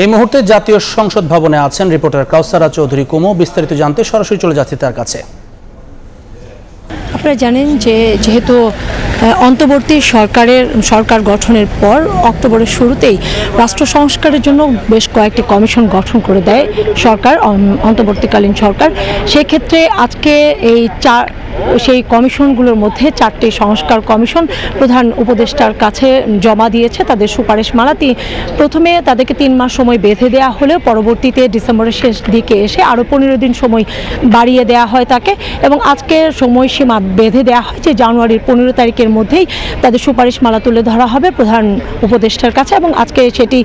এই মুহূর্তে জাতীয় সংসদ ভবনে আছেন রিপোর্টার কাউসারা চৌধুরী কুমু। বিস্তারিত জানতে সরাসরি চলে যাচ্ছি তার কাছে। আপনারা জানেন যে যেহেতু অন্তর্বর্তী সরকার গঠনের পর অক্টোবরের শুরুতেই রাষ্ট্র সংস্কারের জন্য বেশ কয়েকটি কমিশন গঠন করে দেয় সরকার, অন্তর্বর্তীকালীন সরকার। সেক্ষেত্রে আজকে সেই কমিশনগুলোর মধ্যে 4টি সংস্কার কমিশন প্রধান উপদেষ্টার কাছে জমা দিয়েছে তাদের সুপারিশমালা। প্রথমে তাদেরকে 3 মাস সময় বেঁধে দেওয়া হলেও পরবর্তীতে ডিসেম্বরের শেষ দিকে এসে আরও 15 দিন সময় বাড়িয়ে দেওয়া হয় তাকে, এবং আজকের সময়সীমা বেঁধে দেওয়া হয় যে জানুয়ারির 15 তারিখের মধ্যেই তাদের সুপারিশমালা তুলে ধরা হবে প্রধান উপদেষ্টার কাছে। এবং আজকে সেটি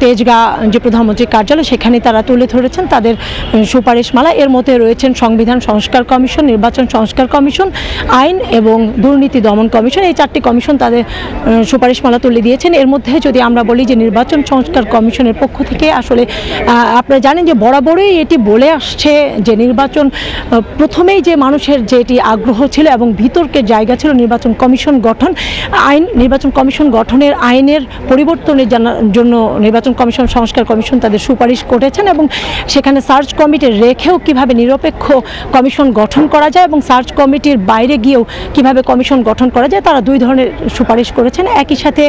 তেজগাঁ যে প্রধানমন্ত্রীর কার্যালয় সেখানে তারা তুলে ধরেছেন তাদের সুপারিশমালা। এর মধ্যে রয়েছেন সংবিধান সংস্কার কমিশন, নির্বাচন সংস্কার কমিশন, আইন এবং দুর্নীতি দমন কমিশন। এই 4টি কমিশন তাদের সুপারিশমালা তুলে দিয়েছেন। এর মধ্যে যদি আমরা বলি যে নির্বাচন সংস্কার কমিশনের পক্ষ থেকে আসলে আপনারা জানেন যে বরাবরই এটি বলে আসছে যে নির্বাচন প্রথমেই যে মানুষের যেটি আগ্রহ ছিল এবং বিতর্কের জায়গা ছিল নির্বাচন কমিশন গঠন, নির্বাচন কমিশন গঠনের আইনের পরিবর্তনের জন্য নির্বাচন কমিশন সংস্কার কমিশন তাদের সুপারিশ করেছেন, এবং সেখানে সার্চ কমিটি রেখেও কিভাবে নিরপেক্ষ কমিশন গঠন করা যায় এবং সার্চ কমিটির বাইরে গিয়েও কিভাবে কমিশন গঠন করা যায় তারা 2 ধরনের সুপারিশ করেছেন। একই সাথে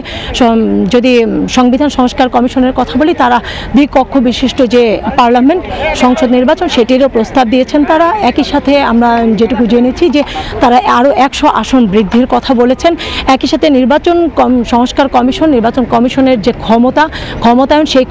যদি সংবিধান সংস্কার কমিশনের কথা বলি, তারা 2 কক্ষ বিশিষ্ট যে পার্লামেন্ট সংসদ নির্বাচন সেটিরও প্রস্তাব দিয়েছেন তারা। একই সাথে আমরা যেটুকু জেনেছি যে তারা আরও 100 আসন বৃদ্ধির কথা বলেছেন। একই সাথে নির্বাচন সংস্কার কমিশন, নির্বাচন কমিশনের যে ক্ষমতায়ন সেই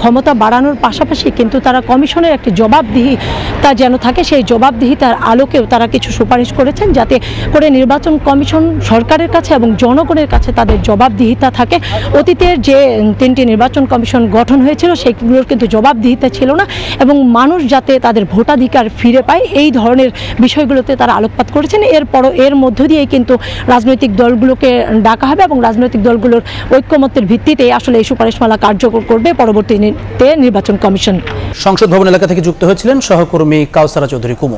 ক্ষমতা বাড়ানোর পাশাপাশি কিন্তু তারা কমিশনের একটি জবাবদিহিতা যেন থাকে, সেই জবাবদিহিতার আলোকেও তারা কিছু সুপারিশ করেছেন যাতে করে নির্বাচন কমিশন সরকারের কাছে এবং জনগণের কাছে তাদের জবাবদিহিতা থাকে। অতীতের যে 3টি নির্বাচন কমিশন গঠন হয়েছিল সেগুলোর কিন্তু জবাবদিহিতা ছিল না, এবং মানুষ যাতে তাদের ভোটাধিকার ফিরে পায় এই ধরনের বিষয়গুলোতে তারা আলোকপাত করেছেন। এর মধ্য দিয়েই কিন্তু রাজনৈতিক দলগুলোকে ডাকা হবে এবং রাজনৈতিক দলগুলোর ঐক্যমত্যের ভিত্তিতে আসলে এই সুপারিশমালা কার্যকর করবে পরবর্তীতে নির্বাচন কমিশন। সংসদ ভবন এলাকা থেকে যুক্ত হয়েছিলেন সহকর্মী কাউসারা চৌধুরী কুমু।